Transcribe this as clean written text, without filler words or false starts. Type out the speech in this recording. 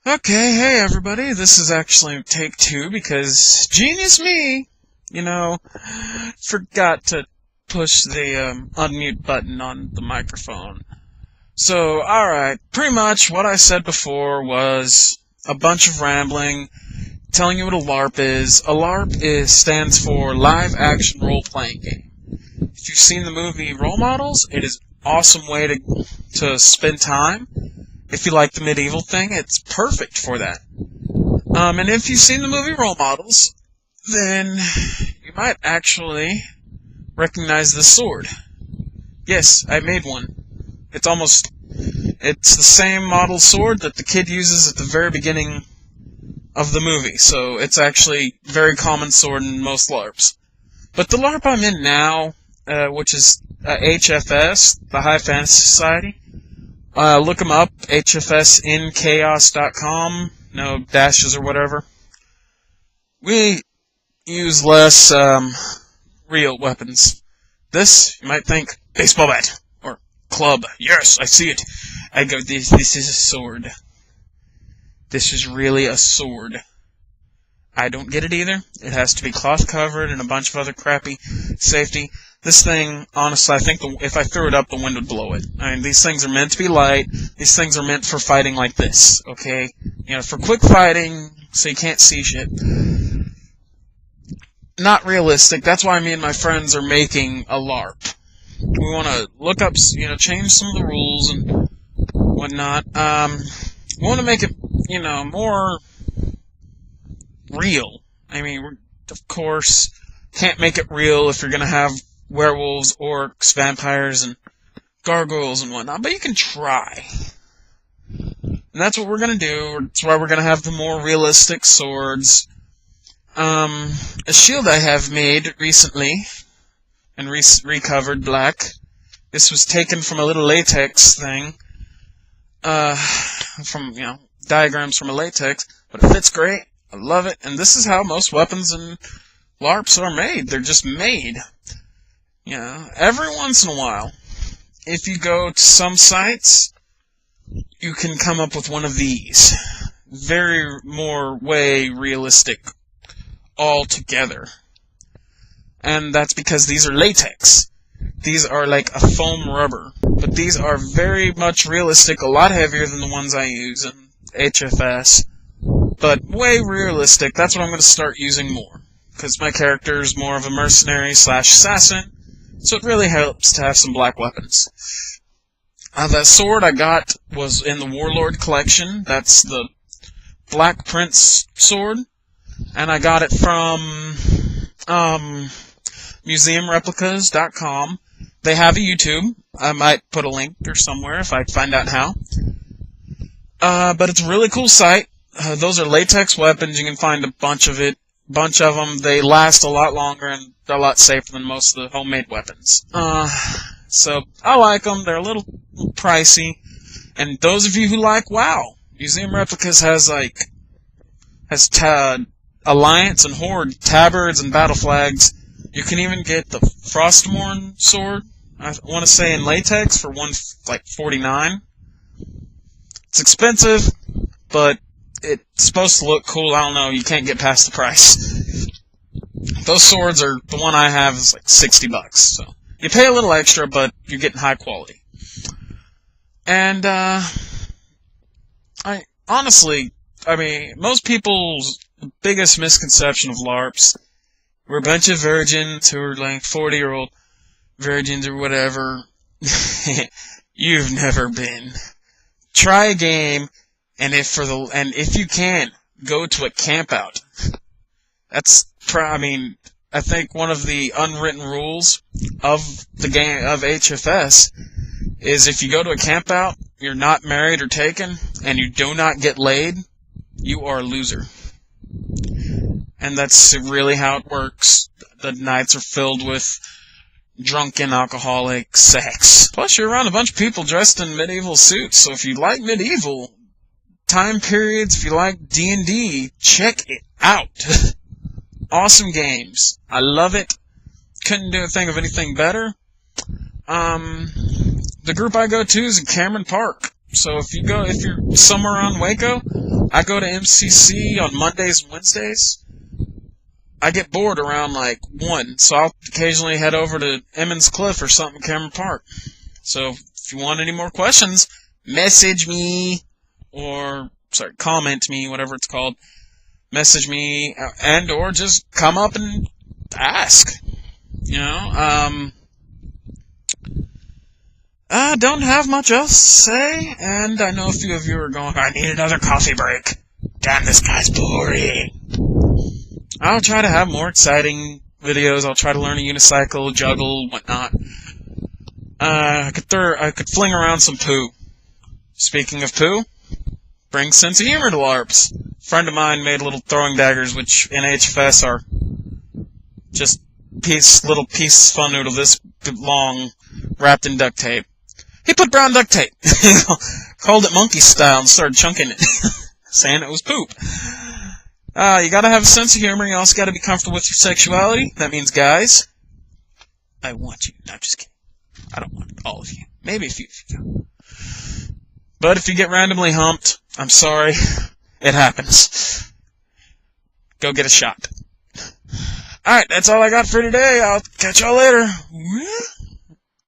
Okay, hey everybody, this is actually take two because genius me, forgot to push the unmute button on the microphone. So, alright, pretty much what I said before was a bunch of rambling, telling you what a LARP is. A LARP stands for Live Action Role-Playing Game. If you've seen the movie Role Models, it is an awesome way to spend time. If you like the medieval thing, it's perfect for that. And if you've seen the movie Role Models, then you might actually recognize this sword. Yes, I made one. It's the same model sword that the kid uses at the very beginning of the movie, so it's actually a very common sword in most LARPs. But the LARP I'm in now, which is HFS, the High Fantasy Society, look them up, hfsinchaos.com, no dashes or whatever. We use less real weapons. This, you might think, baseball bat, or club. Yes, I see it. I go, this is a sword. This is really a sword. I don't get it either. It has to be cloth covered and a bunch of other crappy safety. This thing, honestly, I think if I threw it up, the wind would blow it. I mean, these things are meant to be light. These things are meant for fighting like this, okay? For quick fighting, so you can't see shit. Not realistic. That's why me and my friends are making a LARP. We want to look up, change some of the rules and whatnot. We want to make it, more real. I mean, of course, can't make it real if you're going to have werewolves, orcs, vampires, and gargoyles and whatnot, but you can try. And that's what we're going to do. That's why we're going to have the more realistic swords. A shield I have made recently, and recovered black. This was taken from a little latex thing, from, diagrams from a latex, but it fits great. I love it, and this is how most weapons and LARPs are made. They're just made. Every once in a while, if you go to some sites, you can come up with one of these. Way realistic altogether. And that's because these are latex. These are like a foam rubber. But these are very much realistic, a lot heavier than the ones I use in HFS. But way realistic. That's what I'm going to start using more. Because my character is more of a mercenary / assassin. So it really helps to have some black weapons. That sword I got was in the Warlord collection. That's the Black Prince sword. And I got it from museumreplicas.com. They have a YouTube. I might put a link or somewhere if I find out how. But it's a really cool site. Those are latex weapons. You can find a bunch of them. They last a lot longer and they're a lot safer than most of the homemade weapons. So I like them. They're a little pricey. And those of you who like WoW, Museum Replicas has Alliance and Horde tabards and battle flags. You can even get the Frostmourne sword, I want to say in latex, for $149. It's expensive, but it's supposed to look cool. I don't know, you can't get past the price. Those swords are, the one I have is like $60, so you pay a little extra, but you're getting high quality. And, most people's biggest misconception of LARPs, we're a bunch of virgins who are like 40-year-old virgins or whatever. You've never been. Try a game, and if you can, go to a campout. I think one of the unwritten rules of the game of HFS is if you go to a campout, you're not married or taken, and you do not get laid, you are a loser. And that's really how it works. The nights are filled with drunken, alcoholic sex. Plus, you're around a bunch of people dressed in medieval suits, so if you like medieval time periods, if you like D&D, check it out. Awesome games. I love it. Couldn't think of anything better. The group I go to is in Cameron Park. So if you're somewhere around Waco, I go to MCC on Mondays and Wednesdays. I get bored around like 1, so I'll occasionally head over to Emmons Cliff or something, Cameron Park. So if you want any more questions, message me, comment me, whatever it's called. Message me, and or just come up and ask. I don't have much else to say, and I know a few of you are going, I need another coffee break. Damn, this guy's boring. I'll try to have more exciting videos. I'll try to learn a unicycle, juggle, whatnot. I could fling around some poo. Speaking of poo, bring sense of humor to LARPs. A friend of mine made little throwing daggers, which in HFS are just little pieces fun noodle this long, wrapped in duct tape. He put brown duct tape. Called it monkey style and started chunking it, saying it was poop. You gotta have a sense of humor. You also gotta be comfortable with your sexuality. That means, guys, I want you. No, I'm just kidding. I don't want all of you. Maybe a few of you. But if you get randomly humped, I'm sorry. It happens. Go get a shot. Alright, that's all I got for today. I'll catch y'all later.